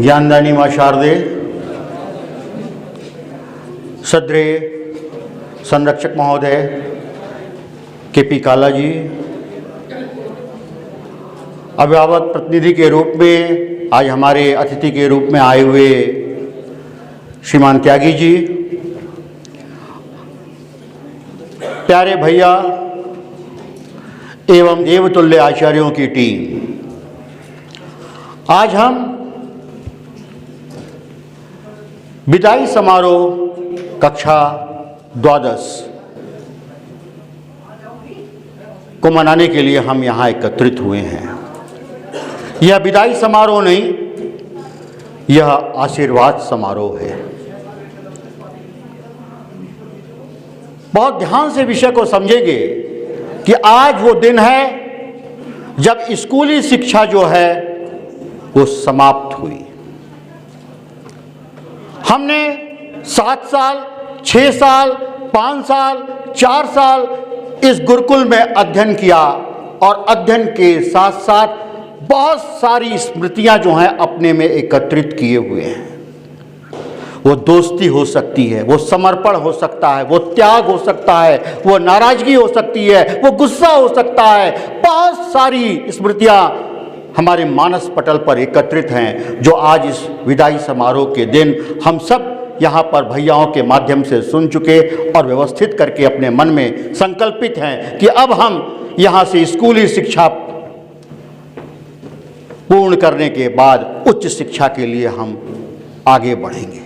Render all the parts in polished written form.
ज्ञानदानी माँ शारदे, श्रद्धेय संरक्षक महोदय के.पी. काला जी, अभिभावक प्रतिनिधि के रूप में आज हमारे अतिथि के रूप में आए हुए श्रीमान त्यागी जी, प्यारे भैया एवं देवतुल्य आचार्यों की टीम, आज हम विदाई समारोह कक्षा द्वादश को मनाने के लिए हम यहाँ एकत्रित हुए हैं। यह विदाई समारोह नहीं, यह आशीर्वाद समारोह है। बहुत ध्यान से विषय को समझेंगे कि आज वो दिन है जब स्कूली शिक्षा जो है वो समाप्त हुई। हमने 7 साल, 6 साल, 5 साल, 4 साल इस गुरुकुल में अध्ययन किया और अध्ययन के साथ साथ बहुत सारी स्मृतियां जो हैं अपने में एकत्रित किए हुए हैं। वो दोस्ती हो सकती है, वो समर्पण हो सकता है, वो त्याग हो सकता है, वो नाराजगी हो सकती है, वो गुस्सा हो सकता है। बहुत सारी स्मृतियां हमारे मानस पटल पर एकत्रित हैं जो आज इस विदाई समारोह के दिन हम सब यहाँ पर भैयाओं के माध्यम से सुन चुके और व्यवस्थित करके अपने मन में संकल्पित हैं कि अब हम यहाँ से स्कूली शिक्षा पूर्ण करने के बाद उच्च शिक्षा के लिए हम आगे बढ़ेंगे।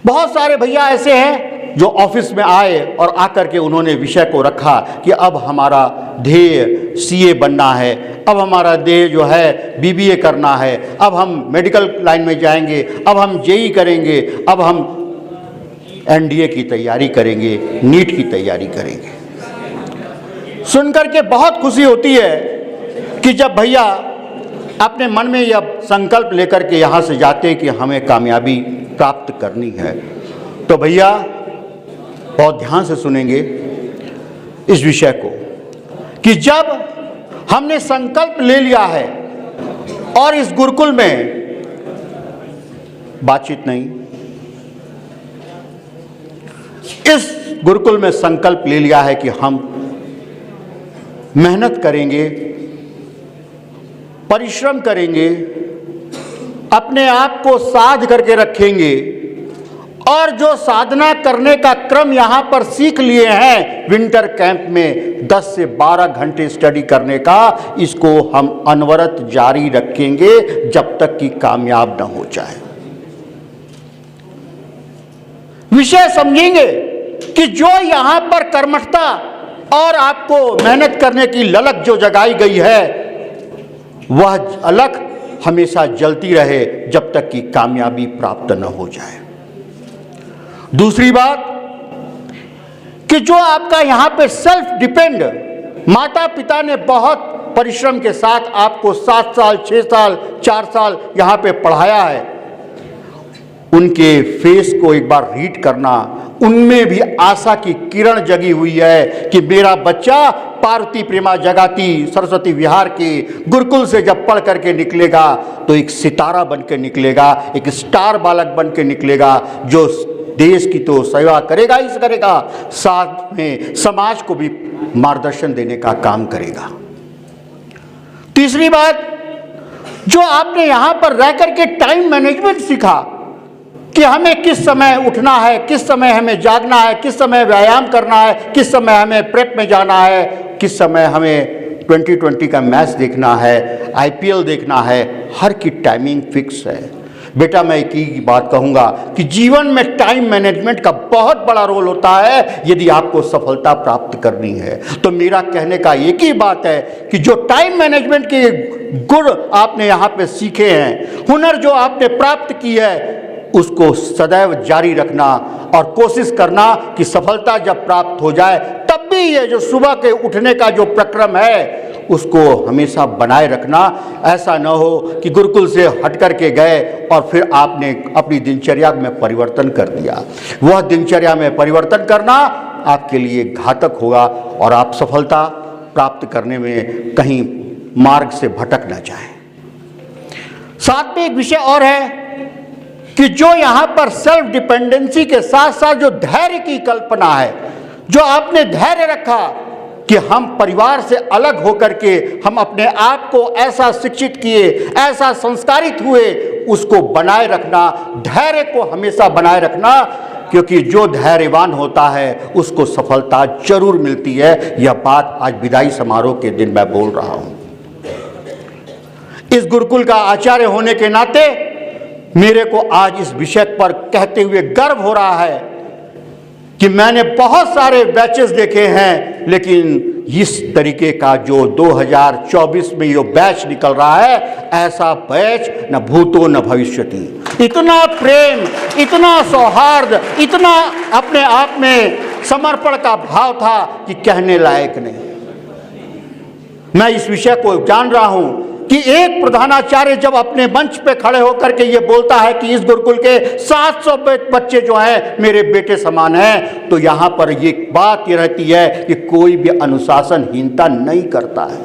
बहुत सारे भैया ऐसे हैं जो ऑफिस में आए और आकर के उन्होंने विषय को रखा कि अब हमारा ध्येय सीए बनना है, अब हमारा ध्येय जो है बीबीए करना है, अब हम मेडिकल लाइन में जाएंगे, अब हम जेई करेंगे, अब हम एनडीए की तैयारी करेंगे, नीट की तैयारी करेंगे। सुनकर के बहुत खुशी होती है कि जब भैया अपने मन में यह संकल्प लेकर के यहाँ से जाते हैं कि हमें कामयाबी प्राप्त करनी है। तो भैया बहुत ध्यान से सुनेंगे इस विषय को कि जब हमने संकल्प ले लिया है और इस गुरुकुल में बातचीत नहीं, इस गुरुकुल में संकल्प ले लिया है कि हम मेहनत करेंगे, परिश्रम करेंगे, अपने आप को साध करके रखेंगे और जो साधना करने का क्रम यहाँ पर सीख लिए हैं विंटर कैंप में 10 से 12 घंटे स्टडी करने का, इसको हम अनवरत जारी रखेंगे जब तक कि कामयाब न हो जाए। विषय समझेंगे कि जो यहाँ पर कर्मठता और आपको मेहनत करने की ललक जो जगाई गई है वह अलग हमेशा जलती रहे जब तक कि कामयाबी प्राप्त न हो जाए। दूसरी बात कि जो आपका यहाँ पे सेल्फ डिपेंड, माता पिता ने बहुत परिश्रम के साथ आपको 7 साल, 6 साल, 4 साल यहाँ पे पढ़ाया है, उनके फेस को एक बार रीड करना, उनमें भी आशा की किरण जगी हुई है कि मेरा बच्चा पार्वती प्रेमा जगाती सरस्वती विहार के गुरुकुल से जब पढ़ करके निकलेगा तो एक सितारा बन के निकलेगा, एक स्टार बालक बन के निकलेगा जो देश की तो सेवा करेगा ही करेगा, साथ में समाज को भी मार्गदर्शन देने का काम करेगा। तीसरी बात, जो आपने यहाँ पर रह करके टाइम मैनेजमेंट सीखा कि हमें किस समय उठना है, किस समय हमें जागना है, किस समय व्यायाम करना है, किस समय हमें प्रेप में जाना है, किस समय हमें 2020 का मैच देखना है, आईपीएल देखना है, हर की टाइमिंग फिक्स है। बेटा मैं एक ही बात कहूँगा कि जीवन में टाइम मैनेजमेंट का बहुत बड़ा रोल होता है यदि आपको सफलता प्राप्त करनी है। तो मेरा कहने का एक ही बात है कि जो टाइम मैनेजमेंट के गुण आपने यहाँ पे सीखे हैं, हुनर जो आपने प्राप्त की है, उसको सदैव जारी रखना और कोशिश करना कि सफलता जब प्राप्त हो जाए तब भी ये जो सुबह के उठने का जो प्रक्रम है उसको हमेशा बनाए रखना। ऐसा न हो कि गुरुकुल से हट कर के गए और फिर आपने अपनी दिनचर्या में परिवर्तन कर दिया। वह दिनचर्या में परिवर्तन करना आपके लिए घातक होगा और आप सफलता प्राप्त करने में कहीं मार्ग से भटक न जाएं। साथ में एक विषय और है कि जो यहाँ पर सेल्फ डिपेंडेंसी के साथ साथ जो धैर्य की कल्पना है, जो आपने धैर्य रखा कि हम परिवार से अलग होकर के हम अपने आप को ऐसा शिक्षित किए, ऐसा संस्कारित हुए, उसको बनाए रखना, धैर्य को हमेशा बनाए रखना, क्योंकि जो धैर्यवान होता है उसको सफलता जरूर मिलती है। यह बात आज विदाई समारोह के दिन मैं बोल रहा हूं। इस गुरुकुल का आचार्य होने के नाते मेरे को आज इस विषय पर कहते हुए गर्व हो रहा है कि मैंने बहुत सारे बैचेस देखे हैं, लेकिन इस तरीके का जो 2024 में ये बैच निकल रहा है, ऐसा बैच न भूतो न भविष्यति। इतना प्रेम, इतना सौहार्द, इतना अपने आप में समर्पण का भाव था कि कहने लायक नहीं। मैं इस विषय को जान रहा हूं कि एक प्रधानाचार्य जब अपने मंच पे खड़े होकर के ये बोलता है कि इस गुरुकुल के 700 बच्चे जो हैं मेरे बेटे समान हैं, तो यहाँ पर ये बात ये रहती है कि कोई भी अनुशासनहीनता नहीं करता है,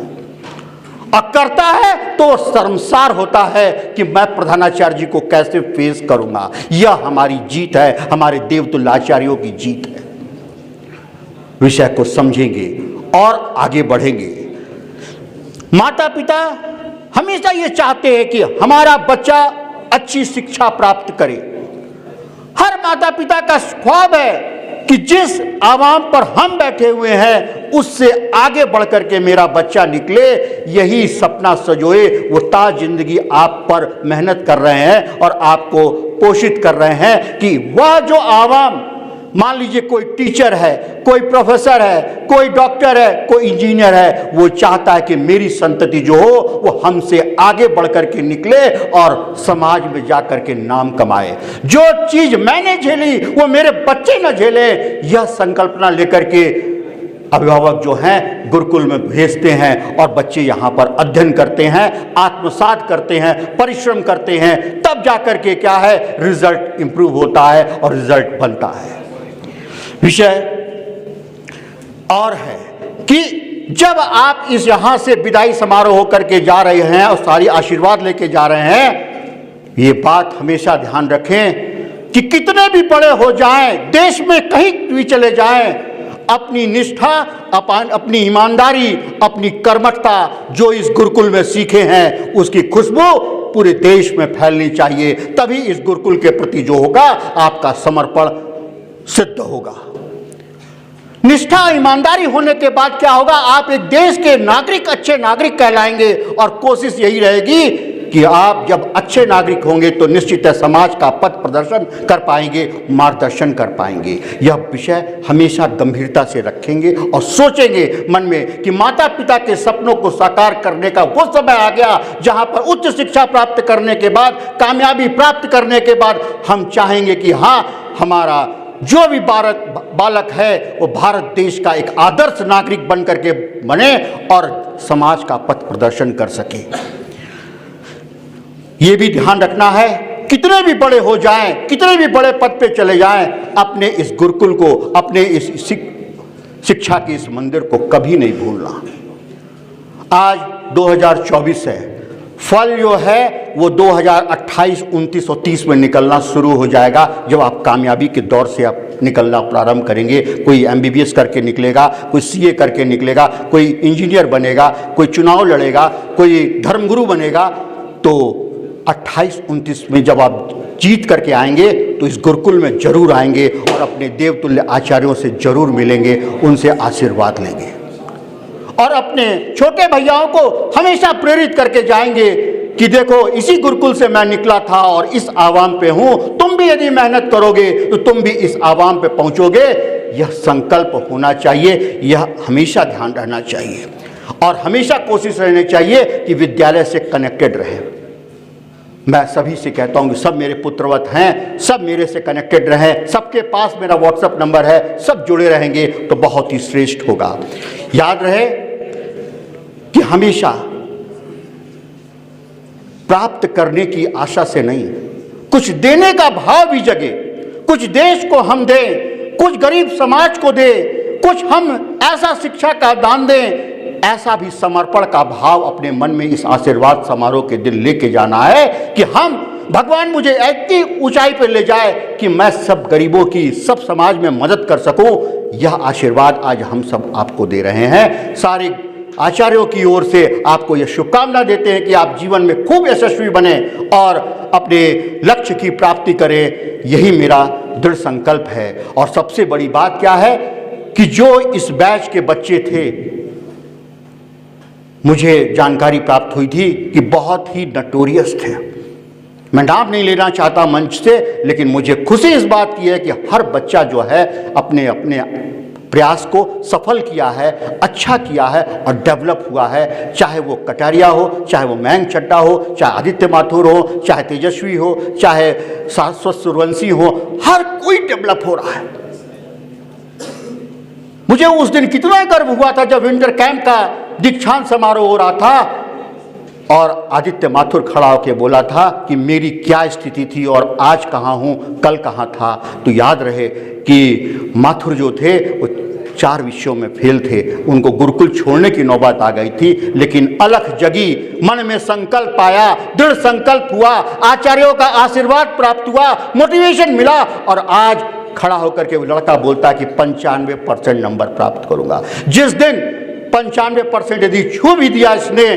और करता है तो शर्मसार होता है कि मैं प्रधानाचार्य जी को कैसे फेस करूंगा। यह हमारी जीत है, हमारे देवतुल्य आचार्यों की जीत है। विषय को समझेंगे और आगे बढ़ेंगे। माता पिता हमेशा ये चाहते हैं कि हमारा बच्चा अच्छी शिक्षा प्राप्त करे। हर माता पिता का ख्वाब है कि जिस आवाम पर हम बैठे हुए हैं उससे आगे बढ़कर के मेरा बच्चा निकले, यही सपना सजोए। वो ता जिंदगी आप पर मेहनत कर रहे हैं और आपको पोषित कर रहे हैं कि वह जो आवाम, मान लीजिए कोई टीचर है, कोई प्रोफेसर है, कोई डॉक्टर है, कोई इंजीनियर है, वो चाहता है कि मेरी संतति जो हो वो हमसे आगे बढ़कर के निकले और समाज में जाकर के नाम कमाए। जो चीज मैंने झेली वो मेरे बच्चे न झेले, यह संकल्पना लेकर के अभिभावक जो हैं गुरुकुल में भेजते हैं और बच्चे यहाँ पर अध्ययन करते हैं, आत्मसात करते हैं, परिश्रम करते हैं, तब जाकर के क्या है, रिजल्ट इंप्रूव होता है और रिजल्ट बनता है। विषय और है कि जब आप इस यहां से विदाई समारोह होकर के जा रहे हैं और सारी आशीर्वाद लेके जा रहे हैं, ये बात हमेशा ध्यान रखें कि कितने भी बड़े हो जाएं, देश में कहीं भी चले जाएं, अपनी निष्ठा, अपनी ईमानदारी, अपनी कर्मठता जो इस गुरुकुल में सीखे हैं, उसकी खुशबू पूरे देश में फैलनी चाहिए। तभी इस गुरुकुल के प्रति जो होगा आपका समर्पण सिद्ध होगा। निष्ठा ईमानदारी होने के बाद क्या होगा, आप एक देश के नागरिक, अच्छे नागरिक कहलाएंगे। और कोशिश यही रहेगी कि आप जब अच्छे नागरिक होंगे तो निश्चित है समाज का पथ प्रदर्शन कर पाएंगे, मार्गदर्शन कर पाएंगे। यह विषय हमेशा गंभीरता से रखेंगे और सोचेंगे मन में कि माता पिता के सपनों को साकार करने का वो समय आ गया जहां पर उच्च शिक्षा प्राप्त करने के बाद, कामयाबी प्राप्त करने के बाद हम चाहेंगे कि हाँ, हमारा जो भी बालक है वो भारत देश का एक आदर्श नागरिक बन करके बने और समाज का पथ प्रदर्शन कर सके। ये भी ध्यान रखना है, कितने भी बड़े हो जाएं, कितने भी बड़े पद पे चले जाएं, अपने इस गुरुकुल को, अपने इस शिक्षा के इस मंदिर को कभी नहीं भूलना। आज 2024 है, फल जो है वो 2028, 29 और 30 में निकलना शुरू हो जाएगा, जब आप कामयाबी के दौर से आप निकलना प्रारंभ करेंगे। कोई MBBS करके निकलेगा, कोई CA करके निकलेगा, कोई इंजीनियर बनेगा, कोई चुनाव लड़ेगा, कोई धर्मगुरु बनेगा। तो 28-29 में जब आप जीत करके आएंगे तो इस गुरुकुल में जरूर आएंगे और अपने देवतुल्य आचार्यों से जरूर मिलेंगे, उनसे आशीर्वाद लेंगे और अपने छोटे भैयाओं को हमेशा प्रेरित करके जाएंगे कि देखो इसी गुरुकुल से मैं निकला था और इस आवाम पे हूं, तुम भी यदि मेहनत करोगे तो तुम भी इस आवाम पे पहुंचोगे। यह संकल्प होना चाहिए, यह हमेशा ध्यान रहना चाहिए और हमेशा कोशिश रहनी चाहिए कि विद्यालय से कनेक्टेड रहे। मैं सभी से कहता हूं कि सब मेरे पुत्रवत हैं, सब मेरे से कनेक्टेड रहें, सबके पास मेरा व्हाट्सएप नंबर है, सब जुड़े रहेंगे तो बहुत ही श्रेष्ठ होगा। याद रहे कि हमेशा प्राप्त करने की आशा से नहीं, कुछ देने का भाव भी जगे, कुछ देश को हम दें, कुछ गरीब समाज को दें, कुछ हम ऐसा शिक्षा का दान दें, ऐसा भी समर्पण का भाव अपने मन में इस आशीर्वाद समारोह के दिन लेके जाना है कि हम भगवान मुझे ऐसी ऊंचाई पर ले जाए कि मैं सब गरीबों की, सब समाज में मदद कर सकूं। यह आशीर्वाद आज हम सब आपको दे रहे हैं। सारे आचार्यों की ओर से आपको यह शुभकामना देते हैं कि आप जीवन में खूब यशस्वी बने और अपने लक्ष्य की प्राप्ति करें। यही मेरा दृढ़ संकल्प है। और सबसे बड़ी बात क्या है कि जो इस बैच के बच्चे थे, मुझे जानकारी प्राप्त हुई थी कि बहुत ही नटोरियस थे। मैं नाम नहीं लेना चाहता मंच से, लेकिन मुझे खुशी इस बात की है कि हर बच्चा जो है अपने अपने प्रयास को सफल किया है, अच्छा किया है और डेवलप हुआ है। चाहे वो कटारिया हो, चाहे वो मयंक चड्डा हो, चाहे आदित्य माथुर हो, चाहे तेजस्वी हो, चाहे शाश्वत सूर्यवंशी हो, हर कोई डेवलप हो रहा है। मुझे उस दिन कितना गर्व हुआ था जब विंटर कैंप का दीक्षांत समारोह हो रहा था और आदित्य माथुर खड़ा होकर बोला था कि मेरी क्या स्थिति थी और आज कहाँ हूँ, कल कहाँ था। तो याद रहे कि माथुर जो थे वो 4 विषयों में फेल थे, उनको गुरुकुल छोड़ने की नौबत आ गई थी, लेकिन अलख जगी, मन में संकल्प आया, दृढ़ संकल्प हुआ, आचार्यों का आशीर्वाद प्राप्त हुआ, मोटिवेशन मिला और आज खड़ा होकर के वो लड़का बोलता है कि 95% नंबर प्राप्त करूंगा। जिस दिन 95% यदि छू भी दिया इसने,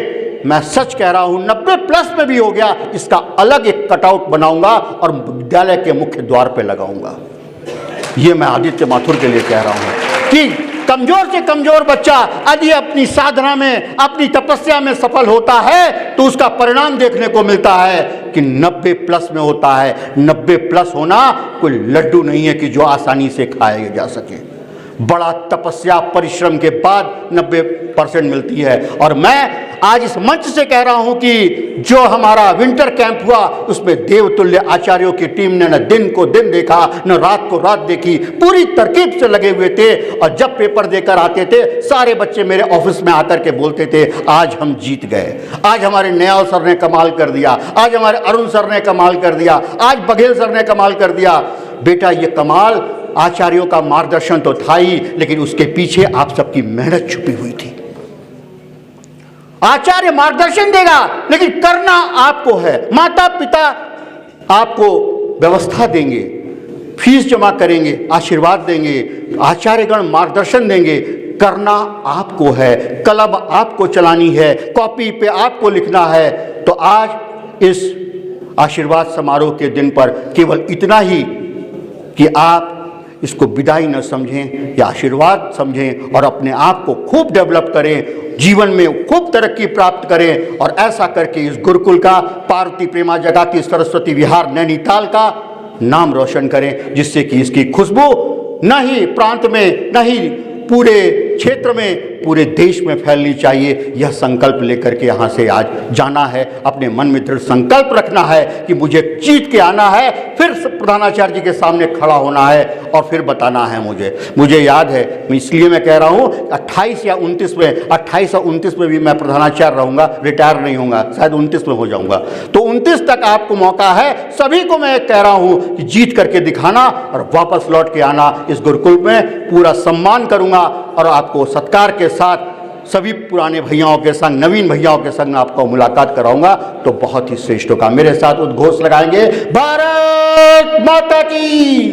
मैं सच कह रहा हूं 90+ में भी हो गया, इसका अलग एक कटआउट बनाऊंगा और विद्यालय के मुख्य द्वार पे लगाऊंगा। ये मैं आदित्य माथुर के लिए कह रहा हूं कि कमजोर से कमजोर बच्चा यदि अपनी साधना में, अपनी तपस्या में सफल होता है तो उसका परिणाम देखने को मिलता है कि 90+ में होता है। 90+ होना कोई लड्डू नहीं है कि जो आसानी से खाया जा सके। बड़ा तपस्या परिश्रम के बाद 90% मिलती है। और मैं आज इस मंच से कह रहा हूं कि जो हमारा विंटर कैंप हुआ उसमें देवतुल्य आचार्यों की टीम ने न दिन को दिन देखा, न रात को रात देखी, पूरी तरकीब से लगे हुए थे। और जब पेपर देकर आते थे सारे बच्चे मेरे ऑफिस में आकर के बोलते थे आज हम जीत गए, आज हमारे नयाल सर ने कमाल कर दिया, आज हमारे अरुण सर ने कमाल कर दिया, आज बघेल सर ने कमाल कर दिया। बेटा ये कमाल आचार्यों का मार्गदर्शन तो था ही, लेकिन उसके पीछे आप सबकी मेहनत छुपी हुई थी। आचार्य मार्गदर्शन देगा लेकिन करना आपको है। माता पिता आपको व्यवस्था देंगे, फीस जमा करेंगे, आशीर्वाद देंगे, आचार्यगण मार्गदर्शन देंगे, करना आपको है। कलम आपको चलानी है, कॉपी पे आपको लिखना है। तो आज इस आशीर्वाद समारोह के दिन पर केवल इतना ही कि आप इसको विदाई न समझें या आशीर्वाद समझें और अपने आप को खूब डेवलप करें, जीवन में खूब तरक्की प्राप्त करें और ऐसा करके इस गुरुकुल का, पार्वती प्रेमा जगाती सरस्वती विहार नैनीताल का नाम रोशन करें, जिससे कि इसकी खुशबू न ही प्रांत में, न ही पूरे क्षेत्र में, पूरे देश में फैलनी चाहिए। यह संकल्प लेकर के यहाँ से आज जाना है। अपने मन में दृढ़ संकल्प रखना है कि मुझे जीत के आना है, फिर प्रधानाचार्य जी के सामने खड़ा होना है और फिर बताना है मुझे याद है, इसलिए मैं कह रहा हूँ 28 या 29 में, 28 और 29 में भी मैं प्रधानाचार्य रहूँगा, रिटायर नहीं होऊंगा, शायद 29 में हो जाऊँगा। तो 29 तक आपको मौका है। सभी को मैं कह रहा हूँ कि जीत करके दिखाना और वापस लौट के आना। इस गुरुकुल में पूरा सम्मान करूँगा और आपको सत्कार के साथ सभी पुराने भैयाओं के संग, नवीन भैयाओं के संग आपको मुलाकात कराऊंगा तो बहुत ही श्रेष्ठ होगा। मेरे साथ उद्घोष लगाएंगे, भारत माता की।